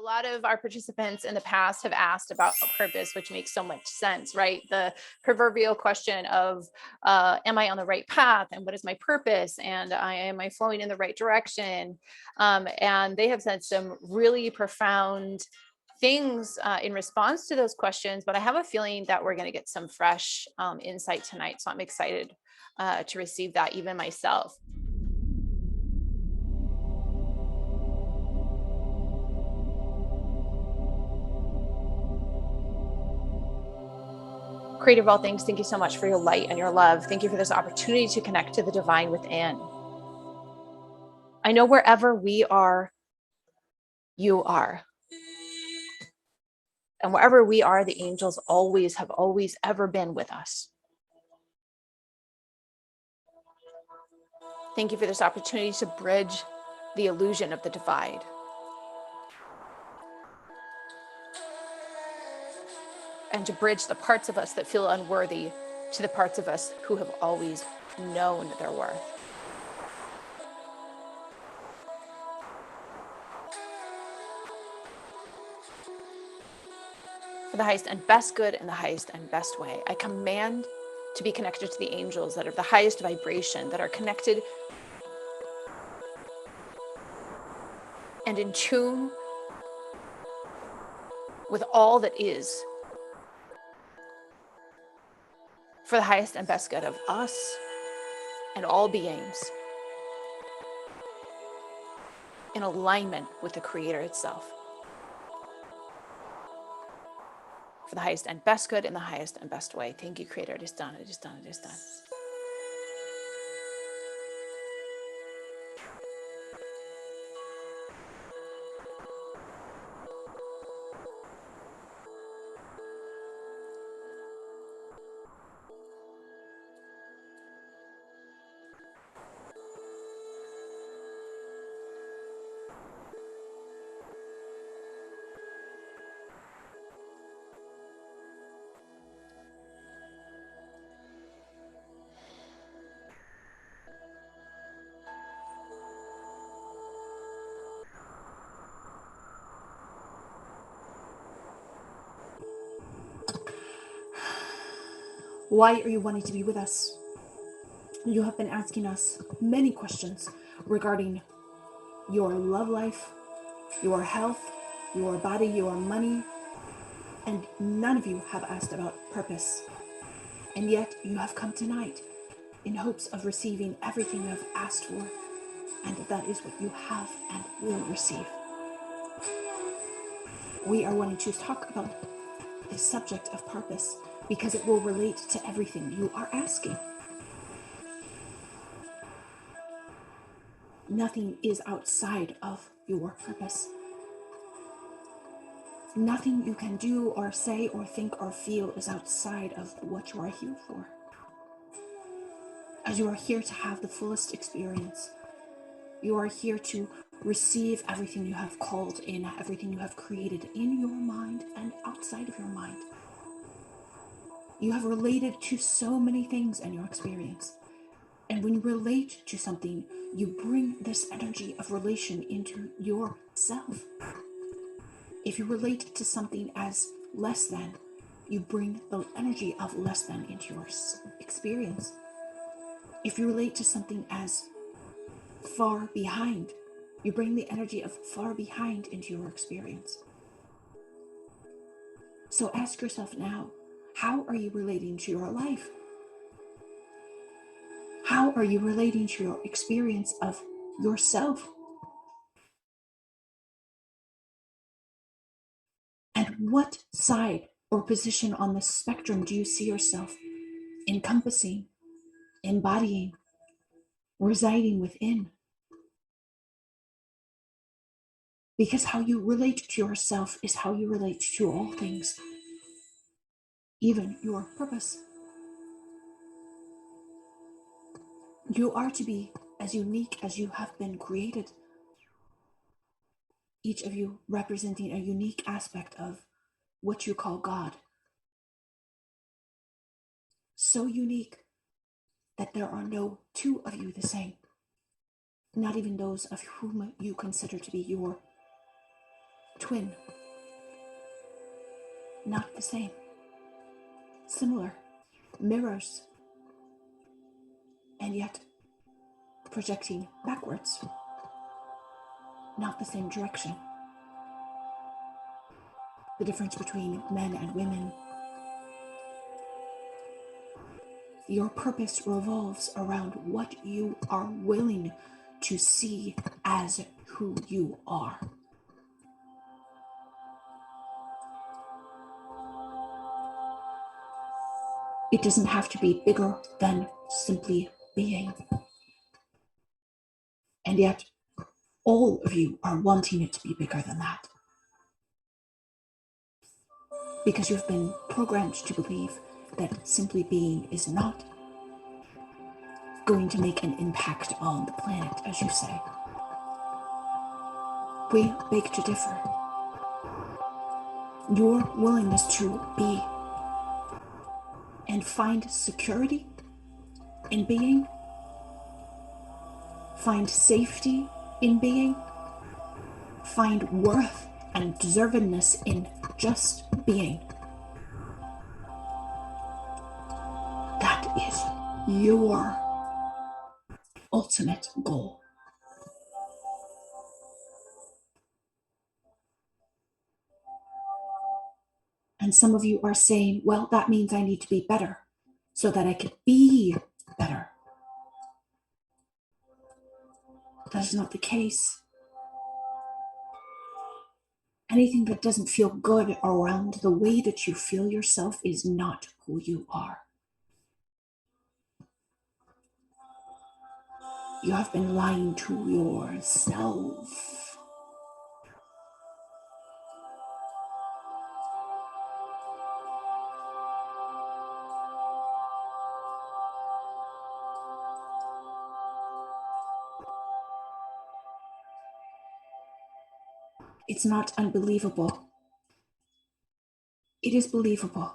A lot of our participants in the past have asked about purpose, which makes so much sense, right? The proverbial question of, am I on the right path? And what is my purpose? And am I flowing in the right direction? And they have said some really profound things in response to those questions. But I have a feeling that we're going to get some fresh insight tonight. So I'm excited to receive that, even myself. Creator of all things, thank you so much for your light and your love. Thank you for this opportunity to connect to the divine within. I know wherever we are, you are. And wherever we are, the angels always have always ever been with us. Thank you for this opportunity to bridge the illusion of the divide. And to bridge the parts of us that feel unworthy to the parts of us who have always known their worth. For the highest and best good and the highest and best way, I command to be connected to the angels that are the highest vibration, that are connected and in tune with all that is, for the highest and best good of us and all beings, in alignment with the Creator itself. For the highest and best good in the highest and best way. Thank you, Creator. It is done. It is done. It is done. Why are you wanting to be with us? You have been asking us many questions regarding your love life, your health, your body, your money, and none of you have asked about purpose. And yet you have come tonight in hopes of receiving everything you have asked for, and that is what you have and will receive. We are wanting to talk about the subject of purpose because it will relate to everything you are asking. Nothing is outside of your purpose. Nothing you can do or say or think or feel is outside of what you are here for. As you are here to have the fullest experience, you are here to receive everything you have called in, everything you have created in your mind and outside of your mind. You have related to so many things in your experience. And when you relate to something, you bring this energy of relation into yourself. If you relate to something as less than, you bring the energy of less than into your experience. If you relate to something as far behind, you bring the energy of far behind into your experience. So ask yourself now, how are you relating to your life? How are you relating to your experience of yourself? And what side or position on the spectrum do you see yourself encompassing, embodying, residing within? Because how you relate to yourself is how you relate to all things, even your purpose. You are to be as unique as you have been created. Each of you representing a unique aspect of what you call God. So unique that there are no two of you the same. Not even those of whom you consider to be your twin, not the same. Similar, mirrors, and yet projecting backwards, not the same direction. The difference between men and women. Your purpose revolves around what you are willing to see as who you are. It doesn't have to be bigger than simply being. And yet, all of you are wanting it to be bigger than that. Because you've been programmed to believe that simply being is not going to make an impact on the planet, as you say. We beg to differ. Your willingness to be and find security in being, find safety in being, find worth and deservedness in just being. That is your ultimate goal. And some of you are saying, well, that means I need to be better so that I could be better. That is not the case. Anything that doesn't feel good around the way that you feel yourself is not who you are. You have been lying to yourself. It's not unbelievable. It is believable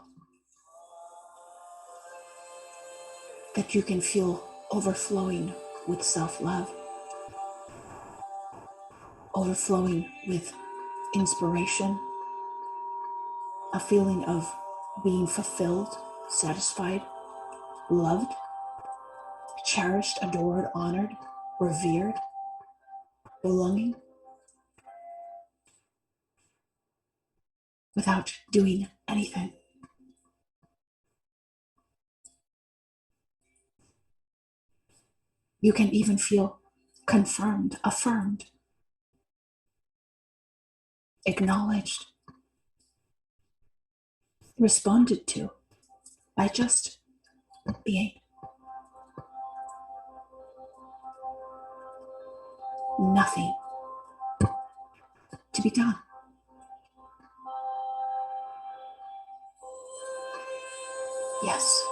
that you can feel overflowing with self-love, overflowing with inspiration, a feeling of being fulfilled, satisfied, loved, cherished, adored, honored, revered, belonging, without doing anything. You can even feel confirmed, affirmed, acknowledged, responded to by just being. Nothing to be done. Yes.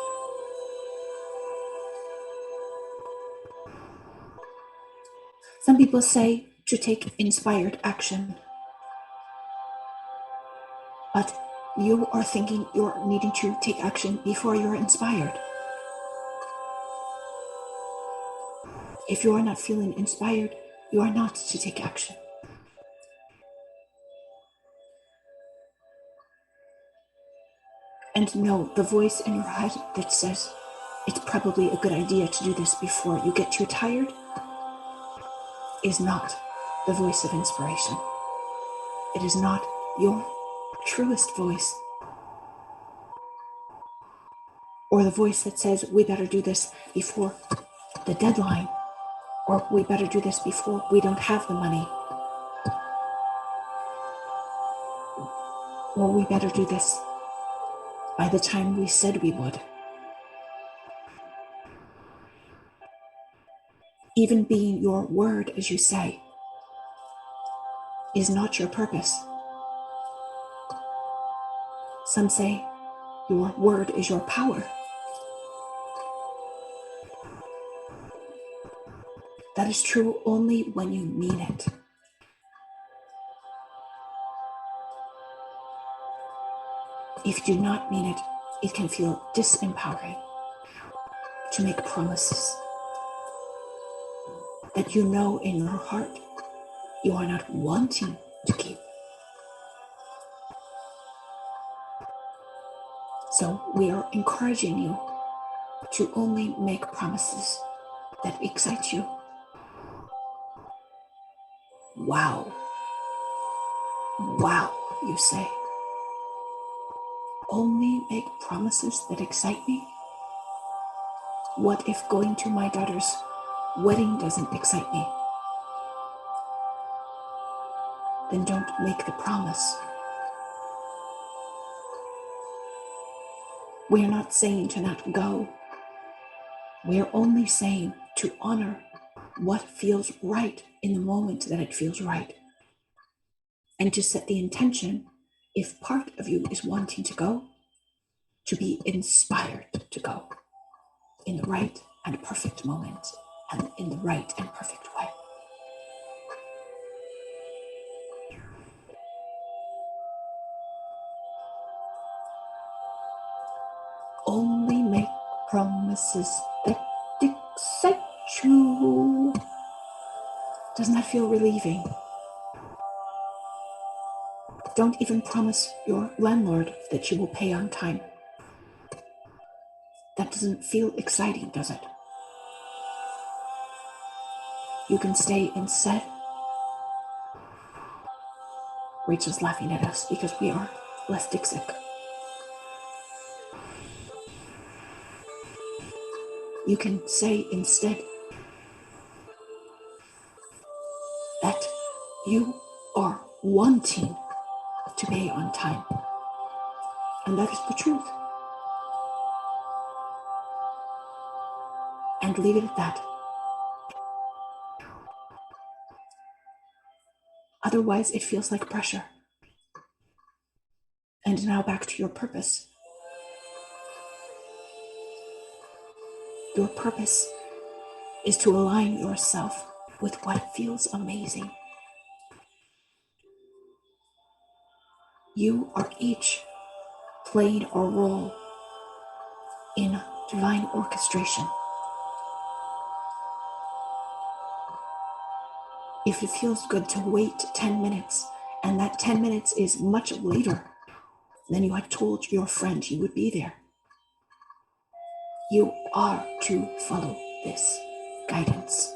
Some people say to take inspired action, but you are thinking you're needing to take action before you're inspired. If you are not feeling inspired, you are not to take action. And no, the voice in your head that says it's probably a good idea to do this before you get too tired is not the voice of inspiration. It is not your truest voice. Or the voice that says we better do this before the deadline, or we better do this before we don't have the money, or we better do this by the time we said we would. Even being your word, as you say, is not your purpose. Some say your word is your power. That is true only when you mean it. If you do not mean it, it can feel disempowering to make promises that you know in your heart you are not wanting to keep. So we are encouraging you to only make promises that excite you. Wow. Wow, you say. Only make promises that excite me? What if going to my daughter's wedding doesn't excite me? Then don't make the promise. We're not saying to not go. We're only saying to honor what feels right in the moment that it feels right. And to set the intention, if part of you is wanting to go, to be inspired to go in the right and perfect moment and in the right and perfect way. Only make promises that excite you. Doesn't that feel relieving? Don't even promise your landlord that you will pay on time. That doesn't feel exciting, does it? You can stay instead. Rachel's laughing at us because we are less dyslexic. You can say instead that you are wanting to pay on time. And that is the truth. And leave it at that. Otherwise, it feels like pressure. And now back to your purpose. Your purpose is to align yourself with what feels amazing. You are each playing a role in divine orchestration. If it feels good to wait 10 minutes, and that 10 minutes is much later than you had told your friend you would be there, you are to follow this guidance.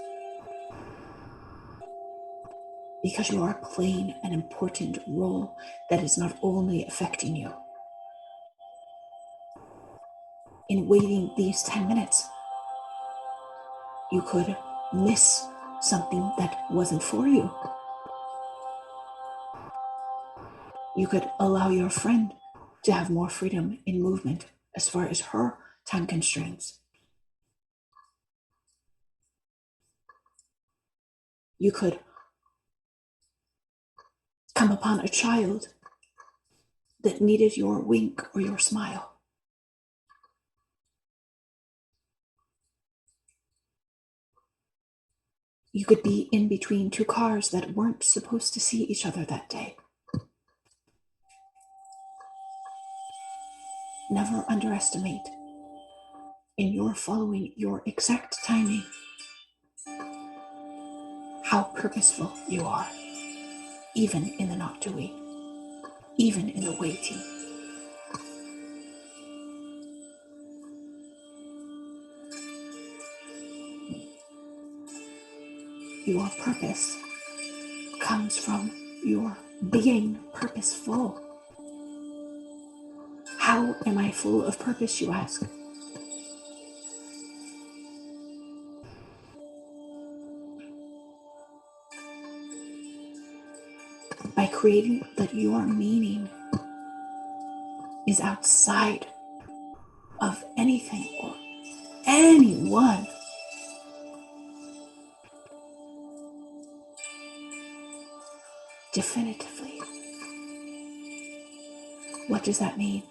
Because you are playing an important role that is not only affecting you. In waiting these 10 minutes, you could miss something that wasn't for you. You could allow your friend to have more freedom in movement as far as her time constraints. You could come upon a child that needed your wink or your smile. You could be in between two cars that weren't supposed to see each other that day. Never underestimate, in your following your exact timing, how purposeful you are, even in the not doing, even in the waiting. Your purpose comes from your being purposeful. How am I full of purpose, you ask? By creating that your meaning is outside of anything or anyone. Definitively. What does that mean?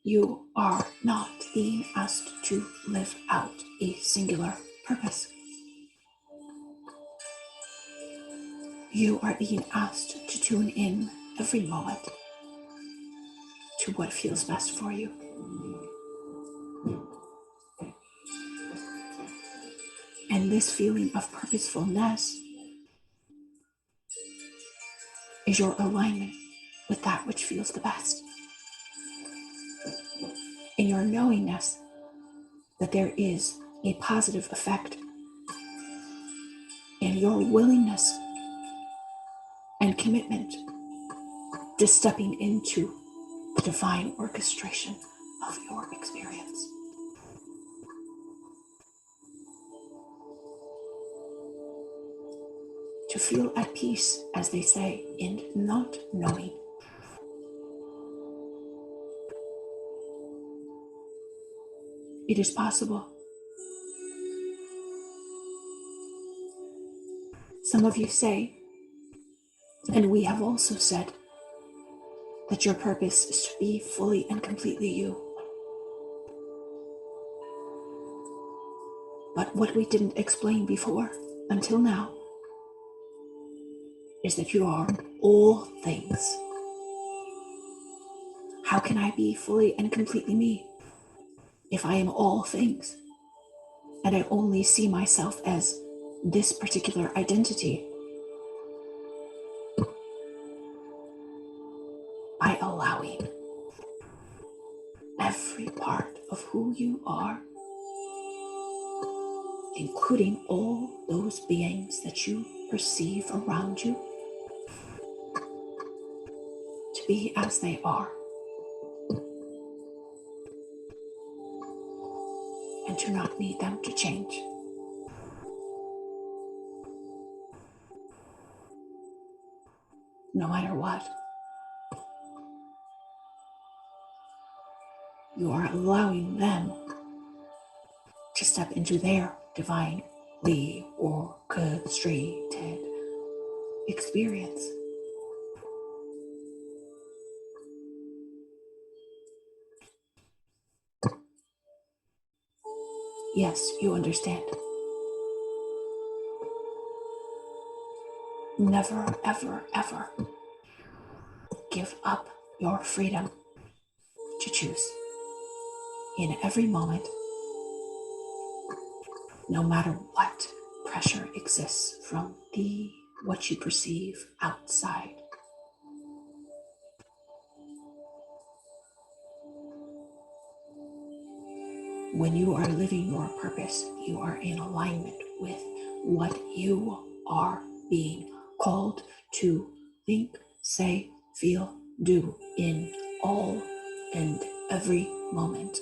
You are not being asked to live out a singular purpose. You are being asked to tune in every moment to what feels best for you. And this feeling of purposefulness is your alignment with that which feels the best. In your knowingness that there is a positive effect, and your willingness and commitment to stepping into the divine orchestration of your experience. To feel at peace, as they say, in not knowing. It is possible. Some of you say, and we have also said, that your purpose is to be fully and completely you. But what we didn't explain before, until now, is that you are all things. How can I be fully and completely me if I am all things and I only see myself as this particular identity? By allowing every part of who you are, including all those beings that you perceive around you, to be as they are, and to not need them to change. No matter what, you are allowing them to step into their divinely orchestrated experience. Yes, you understand. Never, ever, ever give up your freedom to choose in every moment, no matter what pressure exists from what you perceive outside. When you are living your purpose, you are in alignment with what you are being called to think, say, feel, do in all and every moment.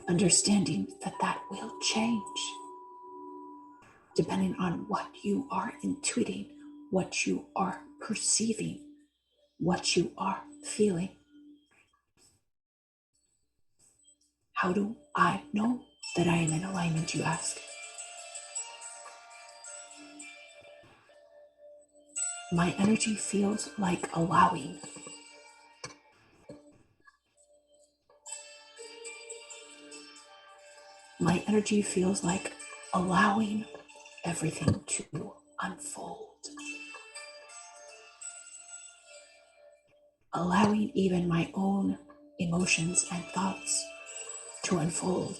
Understanding that will change depending on what you are intuiting, what you are perceiving, what you are feeling. How do I know that I am in alignment, you ask? My energy feels like allowing. My energy feels like allowing everything to unfold. Allowing even my own emotions and thoughts to unfold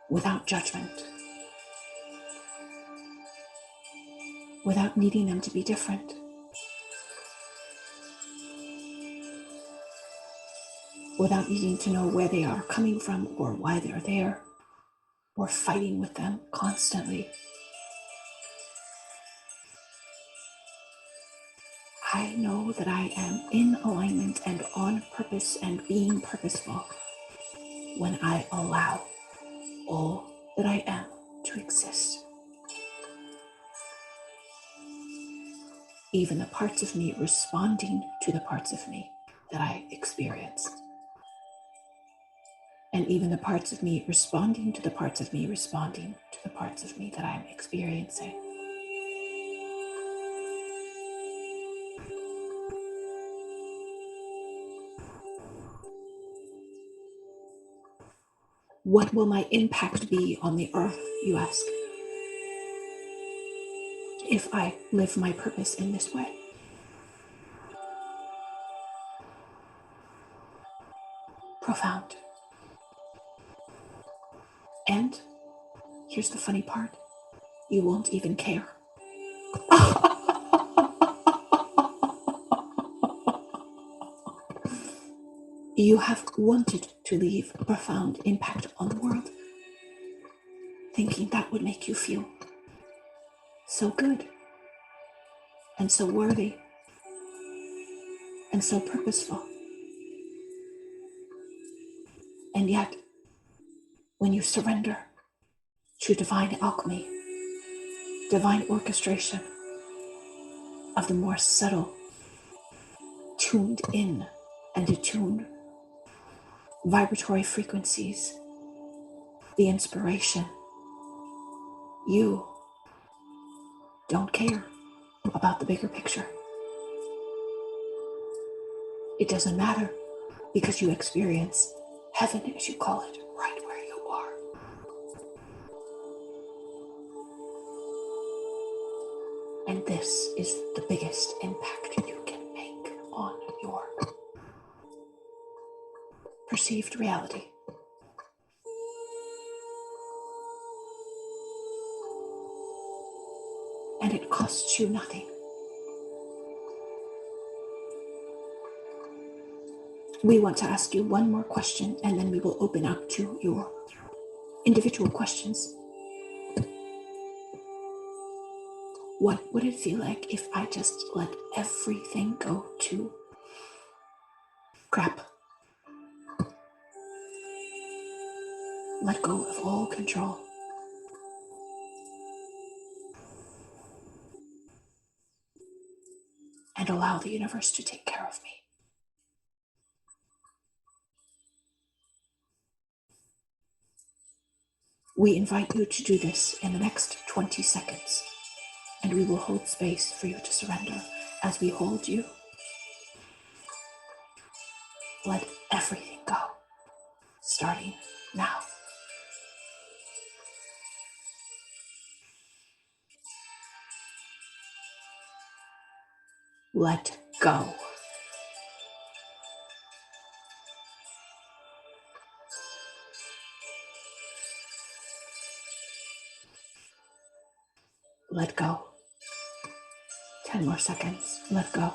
without judgment, without needing them to be different, without needing to know where they are coming from or why they're there, or fighting with them constantly. I know that I am in alignment and on purpose and being purposeful when I allow all that I am to exist. Even the parts of me responding to the parts of me that I experience. And even the parts of me responding to the parts of me responding to the parts of me that I'm experiencing. What will my impact be on the earth, you ask, if I live my purpose in this way? Profound. And here's the funny part. You won't even care. You have wanted to leave a profound impact on the world, thinking that would make you feel so good and so worthy and so purposeful. And yet, when you surrender to divine alchemy, divine orchestration of the more subtle, tuned in and attuned vibratory frequencies, the inspiration, you don't care about the bigger picture. It doesn't matter, because you experience heaven, as you call it, right where you are. And this is the biggest impact you can make on your perceived reality. And it costs you nothing. We want to ask you one more question, and then we will open up to your individual questions. What would it feel like if I just let everything go to crap? Let go of all control. And allow the universe to take care of me. We invite you to do this in the next 20 seconds, and we will hold space for you to surrender as we hold you. Let everything go, starting now. Let go. Let go. 10 more seconds. Let go.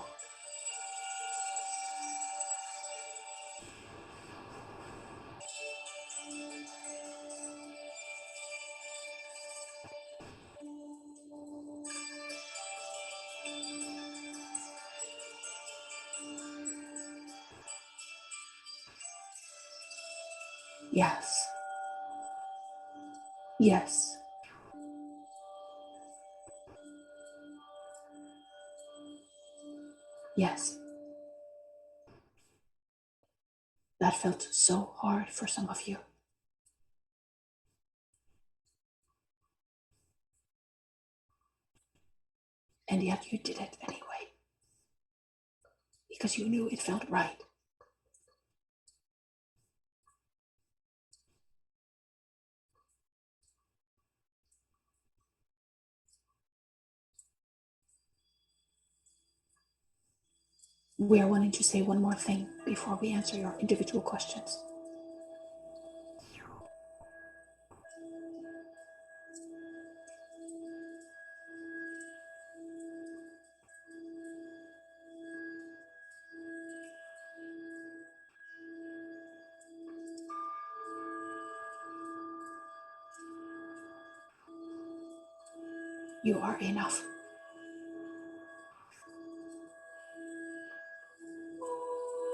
Yes. Yes. Yes. That felt so hard for some of you. And yet you did it anyway, because you knew it felt right. We are wanting to say one more thing before we answer your individual questions. You are enough.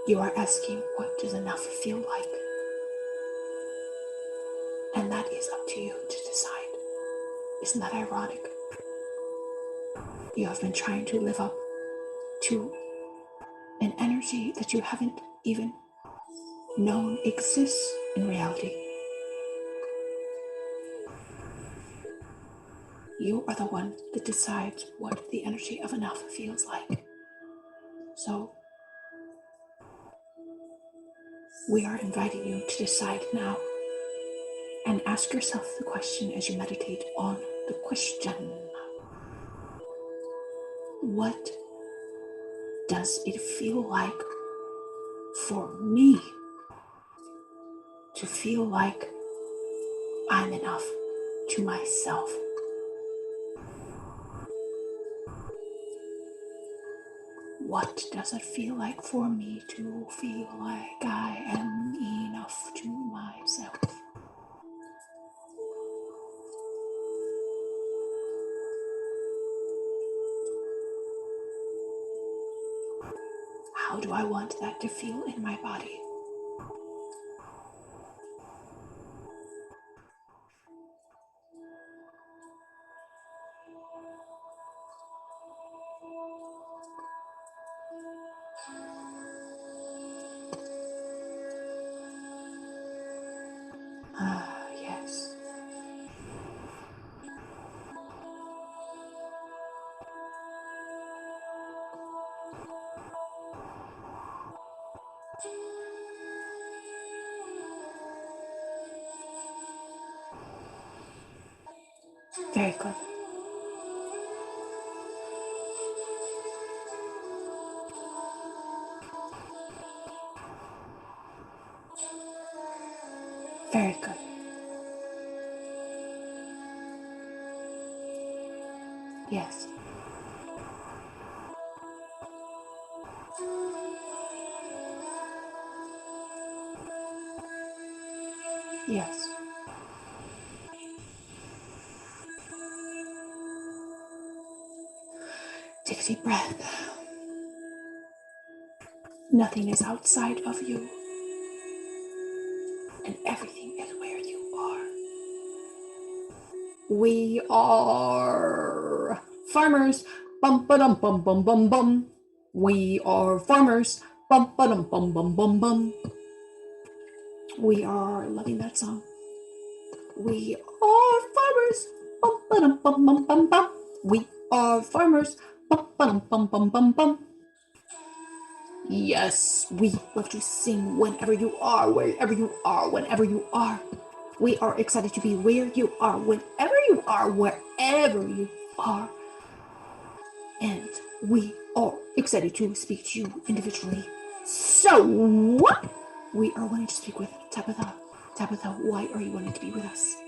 You are asking, what does enough feel like? And that is up to you to decide. Isn't that ironic? You have been trying to live up to an energy that you haven't even known exists in reality. You are the one that decides what the energy of enough feels like. So we are inviting you to decide now, and ask yourself the question as you meditate on the question. What does it feel like for me to feel like I'm enough to myself? What does it feel like for me to feel like I am enough to myself? How do I want that to feel in my body? Ah, yes. Very good. Very good. Yes. Yes. Take a deep breath. Nothing is outside of you, and everything is where you are. We are farmers. Bum ba dum bum bum bum bum. We are farmers. Bum ba dum bum bum bum bum. We are loving that song. We are farmers. Bum ba dum bum bum bum bum. We are farmers. Bum ba dum bum bum bum bum. Yes, we love to sing whenever you are, wherever you are, whenever you are. We are excited to be where you are, whenever you are, wherever you are. And we are excited to speak to you individually. So, we are wanting to speak with Tabitha. Tabitha, why are you wanting to be with us?